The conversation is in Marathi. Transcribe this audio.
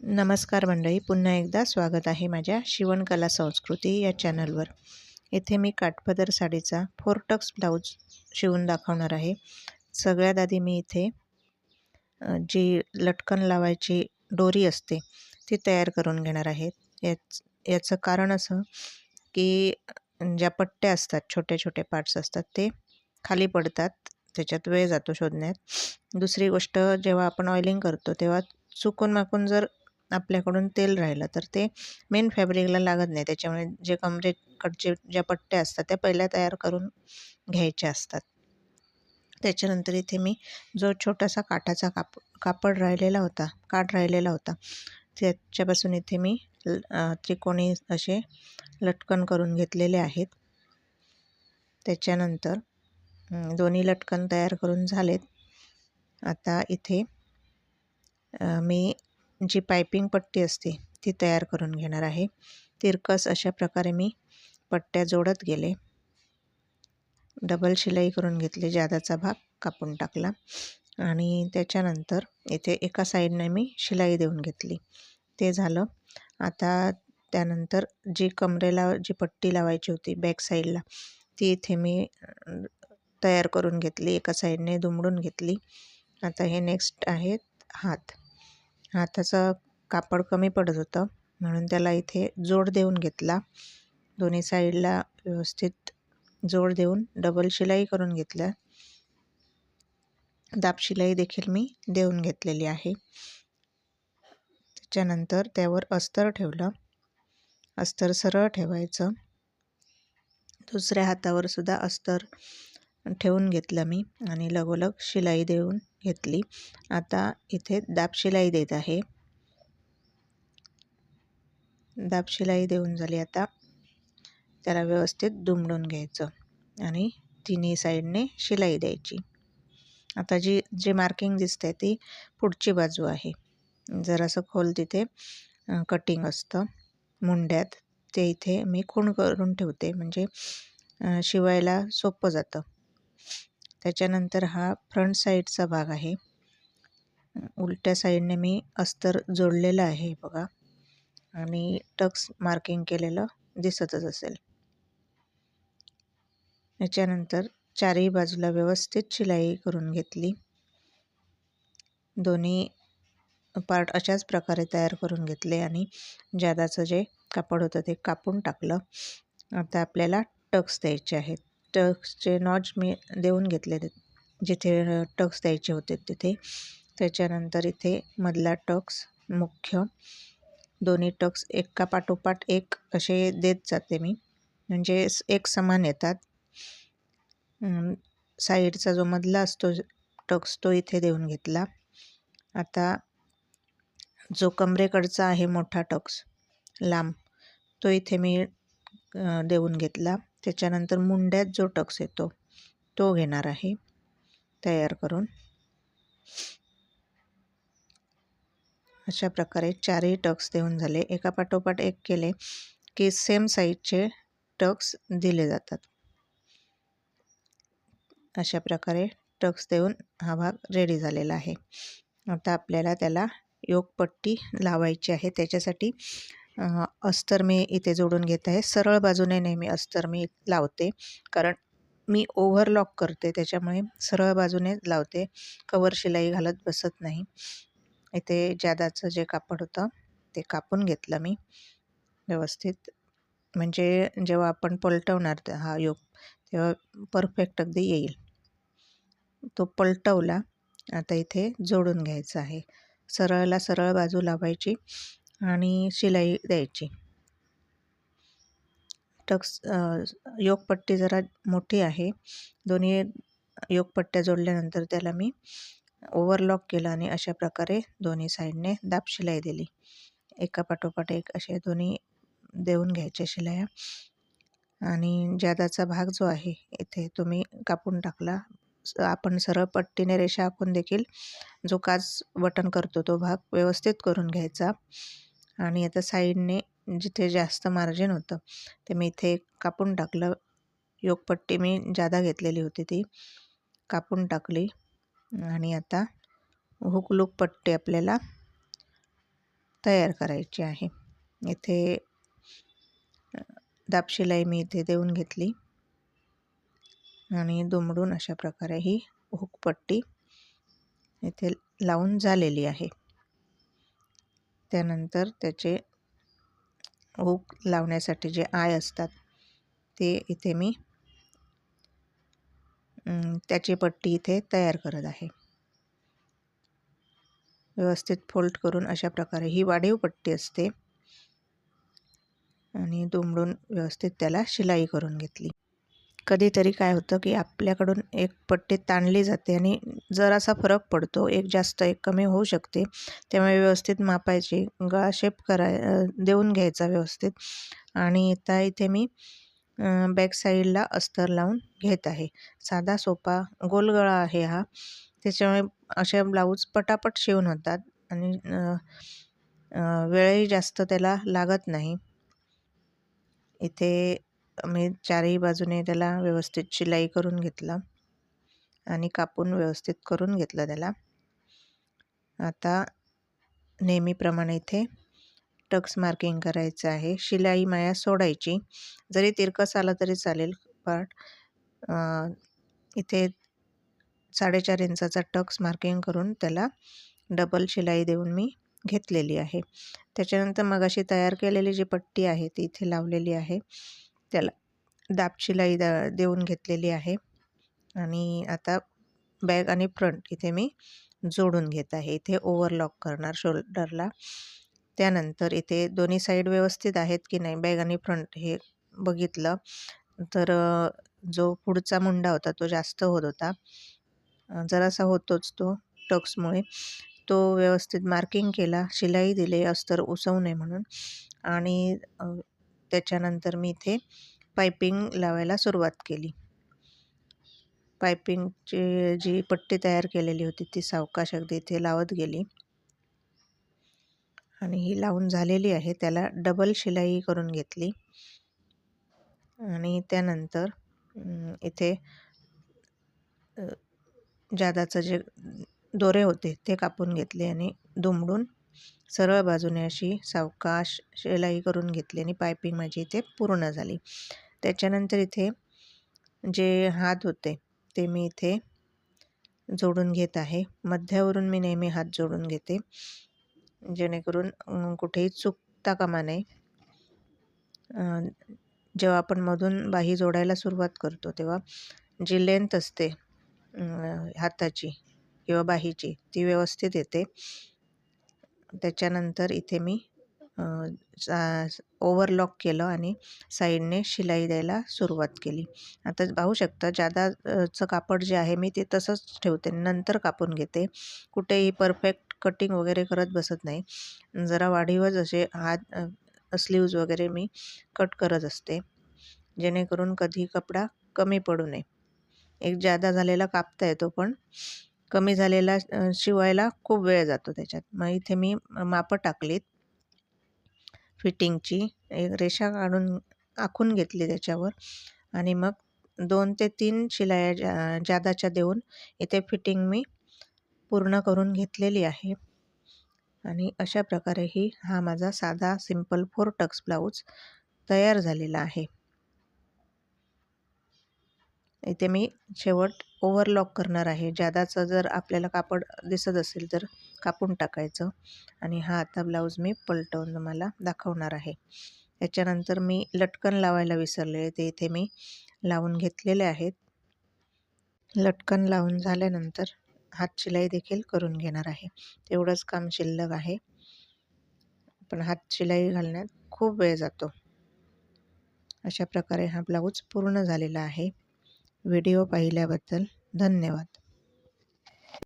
नमस्कार मंडळी, पुन्हा एकदा स्वागत आहे माझ्या शिवणकला संस्कृती या चॅनलवर. येथे मी काठपदर साडीचा 4 टक्स ब्लाऊज शिवून दाखवणार आहे. सगळ्यात आधी मी इथे जी लटकन लावायची दोरी असते ती तयार करून घेणार आहे. याचं कारण असं की ज्या पट्ट्या असतात, छोटे छोटे पार्ट्स असतात, ते खाली पडतात, त्याच्यात वेळ जातो शोधण्यात. दुसरी गोष्ट, जेव्हा आपण ऑइलिंग करतो तेव्हा चुकून माकून जर आपल्याकडून तेल राहिलं तर ते मेन फॅब्रिकला लागत नाही. त्याच्यामुळे जे कमरेकडचे ज्या पट्ट्या असतात त्या पहिल्या तयार करून घ्यायच्या असतात. त्याच्यानंतर इथे मी जो छोटासा काठाचा काठ राहिलेला होता त्याच्यापासून इथे मी त्रिकोणी असे लटकन करून घेतलेले आहेत. त्याच्यानंतर दोन्ही लटकन तयार करून झालेत. आता इथे मी जी पायपिंग पट्टी असते ती तयार करून घेणार आहे. तिरकस अशा प्रकारे मी पट्ट्या जोडत गेले, डबल शिलाई करून घेतली, जादाचा भाग कापून टाकला आणि त्याच्यानंतर इथे एका साईडने मी शिलाई देऊन घेतली. ते झालं. आता त्यानंतर जी कमरेला जी पट्टी लावायची होती बॅक साईडला, ती इथे मी तयार करून घेतली, एका साईडने दुमडून घेतली. आता हे नेक्स्ट आहे हाताचं कापड कमी पडत होतं म्हणून त्याला इथे जोड देऊन घेतला. दोन्ही साईडला व्यवस्थित जोड देऊन डबल शिलाई करून घेतल्या. दाब शिलाई देखील मी देऊन घेतलेली आहे. त्याच्यानंतर त्यावर अस्तर ठेवलं. अस्तर सरळ ठेवायचं. दुसऱ्या हातावर सुद्धा अस्तर ठेवून घेतलं मी आणि लगोलग शिलाई देऊन घेतली. आता इथे दाब शिलाई देत आहे. दाब शिलाई देऊन झाली. आता त्याला व्यवस्थित दुमडून घ्यायचं आणि तिन्ही साईडने शिलाई द्यायची. आता जे मार्किंग दिसते ती पुढची बाजू आहे. जरासं खोल तिथे कटिंग असतं मुंड्यात, ते इथे मी खूण करून ठेवते, म्हणजे शिवायला सोपं जातं. त्याच्यानंतर हा फ्रंट साईडचा भाग आहे. उलट्या साईडने मी अस्तर जोडलेलं आहे बघा, आणि टक्स मार्किंग केलेलं दिसतच असेल. याच्यानंतर चारही बाजूला व्यवस्थित शिलाई करून घेतली. दोन्ही पार्ट अशाच प्रकारे तयार करून घेतले आणि जादाचं जे कापड होतं ते कापून टाकलं. आता आपल्याला टक्स द्यायचे आहेत. टक्सचे नॉच मी देऊन घेतले जिथे टक्स द्यायचे होते तिथे. त्याच्यानंतर इथे मधला टक्स मुख्य, दोन्ही टक्स एका पाठोपाठ एक असे देत जाते मी, म्हणजे एक समान येतात. साईडचा जो मधला असतो टक्स तो इथे देऊन घेतला. आता जो कमरेकडचा आहे मोठा टक्स लांब, तो इथे मी देऊन घेतला. त्याच्यानंतर मुंड्यात जो टक्स येतो तो घेणार आहे तयार करून. अशा प्रकारे चारही टक्स देऊन झाले. एका पाठोपाठ एक केले की सेम साईजचे टक्स दिले जातात. अशा प्रकारे टक्स देऊन हा भाग रेडी झालेला आहे. आता आपल्याला त्याला योकपट्टी लावायची आहे. त्याच्यासाठी अस्तर मी इथे जोडून घेत आहे. सरळ बाजूने नेहमी अस्तर मी लावते, कारण मी ओव्हरलॉक करते, त्याच्यामुळे सरळ बाजूने लावते. कवर शिलाई घालत बसत नाही. इथे जादाचं जे कापड होतं ते कापून घेतलं मी व्यवस्थित, म्हणजे जेव्हा आपण पलटवणार हा योक तेव्हा परफेक्ट अगदी येईल. तो पलटवला. आता इथे जोडून घ्यायचं आहे. सरळला सरळ बाजू लावायची आणि शिलाई द्यायची. टक्स योकपट्टी जरा मोठी आहे. दोन्ही योकपट्ट्या जोडल्यानंतर त्याला मी ओव्हरलॉक केलं आणि अशा प्रकारे दोन्ही साईडने दाब शिलाई दिली. एका पाठोपाठ एक असे दोन्ही देऊन घ्यायच्या शिलाया. आणि जादाचा भाग जो आहे इथे तो मी कापून टाकला. आपण सरळ पट्टीने रेषा आखून देखील जो काच बटन करतो तो भाग व्यवस्थित करून घ्यायचा. आणि आता साईडने जिथे जास्त मार्जिन होतं ते मी इथे कापून टाकलं. योकपट्टी मी जादा घेतलेली होती ती कापून टाकली. आणि आता हुक लूक पट्टी आपल्याला तयार करायची आहे. इथे दाब शिलाई मी इथे देऊन घेतली आणि दुमडून अशा प्रकारे ही हुकपट्टी इथे लावून झालेली आहे. त्यानंतर त्याचे हुक लावण्यासाठी जे आय असतात ते इथे मी त्याची पट्टी इथे तयार करत आहे. व्यवस्थित फोल्ड करून अशा प्रकारे ही वाढीव पट्टी असते आणि दुमडून व्यवस्थित त्याला शिलाई करून घेतली. कधीतरी काय होतं की आपल्याकडून एक पट्टी ताणली जाते आणि जरासा फरक पडतो, एक जास्त एक कमी होऊ शकते. त्यामुळे व्यवस्थित मापायची, गळा शेप देऊन घ्यायचा व्यवस्थित. आणि आता इथे मी बॅक साईडला अस्तर लावून घेत आहे. साधा सोपा गोल गळा आहे हा, त्याच्यामुळे अशा ब्लाऊज पटापट शिवून होतात आणि वेळही जास्त त्याला लागत नाही. इथे मी चारही बाजूने त्याला व्यवस्थित शिलाई करून घेतला आणि कापून व्यवस्थित करून घेतलं त्याला. आता नेहमीप्रमाणे इथे टक्स मार्किंग करायचं आहे. शिलाई माया सोडायची, जरी तिरकस आला तरी चालेल पार्ट. इथे 4.5 इंचाचा टक्स मार्किंग करून त्याला डबल शिलाई देऊन मी घेतलेली आहे. त्याच्यानंतर मगाशी तयार केलेली जी पट्टी आहे ती इथे लावलेली आहे, त्याला दाब शिलाई देऊन घेतलेली आहे. आणि आता बॅक आणि फ्रंट इथे मी जोडून घेत आहे. इथे ओव्हरलॉक करणार शोल्डरला. त्यानंतर इथे दोन्ही साईड व्यवस्थित आहेत की नाही बॅक आणि फ्रंट हे बघितलं तर जो पुढचा मुंडा होता तो जास्त होत होता, जरासा होतोच तो टक्समुळे. तो व्यवस्थित मार्किंग केला, शिलाई दिली अस्तर उसवू नये म्हणून. आणि त्याच्यानंतर मी इथे पायपिंग लावायला सुरुवात केली. पायपिंगची जी पट्टी तयार केलेली होती ती सावकाश अगदी इथे लावत गेली आणि ही लावून झालेली आहे. त्याला डबल शिलाई करून घेतली आणि त्यानंतर इथे जादाचं जे दोरे होते ते कापून घेतले आणि दुमडून सरळ बाजूने अशी सावकाश शिलाई करून घेतली आणि पायपिंग माझी इथे पूर्ण झाली. त्याच्यानंतर इथे जे हात होते ते मी इथे जोडून घेत आहे. मध्यावरून मी नेहमी हात जोडून घेते, जेणेकरून कुठेही चुकता कामा नये. जेव्हा आपण मधून बाही जोडायला सुरुवात करतो तेव्हा जी लेंथ असते हाताची किंवा बाहीची ती व्यवस्थित येते. त्याच्यानंतर इथे मी ओव्हरलॉक केलं आणि साईडने शिलाई द्यायला सुरुवात केली. आता पाहू शकता जादाचं कापड जे आहे मी ते तसंच ठेवते, नंतर कापून घेते. कुठेही परफेक्ट कटिंग वगैरे करत बसत नाही. जरा वाढीवच असे हात स्लीव्ज वगैरे मी कट करत असते, जेणेकरून कधी कपडा कमी पडू नये. एक जादा झालेला कापता येतो, पण कमी झालेला शिवायला खूप वेळ जातो त्याच्यात. मग इथे मी मापं टाकलीत फिटिंगची, एक रेषा काढून आखून घेतली त्याच्यावर आणि मग 2 ते 3 शिलाया जादाच्या देऊन इथे फिटिंग मी पूर्ण करून घेतलेली आहे. आणि अशा प्रकारे हा माझा साधा सिंपल 4 टक्स ब्लाऊज तयार झालेला आहे. इथे मी शेवट ओव्हरलॉक करणार आहे. जादाचं जर आपल्याला कापड दिसत असेल तर कापून टाकायचं. आणि हा आता ब्लाऊज मी पलटवून तुम्हाला दाखवणार आहे. त्याच्यानंतर मी लटकन लावायला विसरले, ते इथे मी लावून घेतलेले आहेत. लटकन लावून झाल्यानंतर हात शिलाई देखील करून घेणार आहे. तेवढंच काम शिल्लक आहे, पण हात शिलाई घालण्यात खूप वेळ जातो. अशा प्रकारे हा ब्लाऊज पूर्ण झालेला आहे. व्हिडिओ पाहिल्याबद्दल धन्यवाद.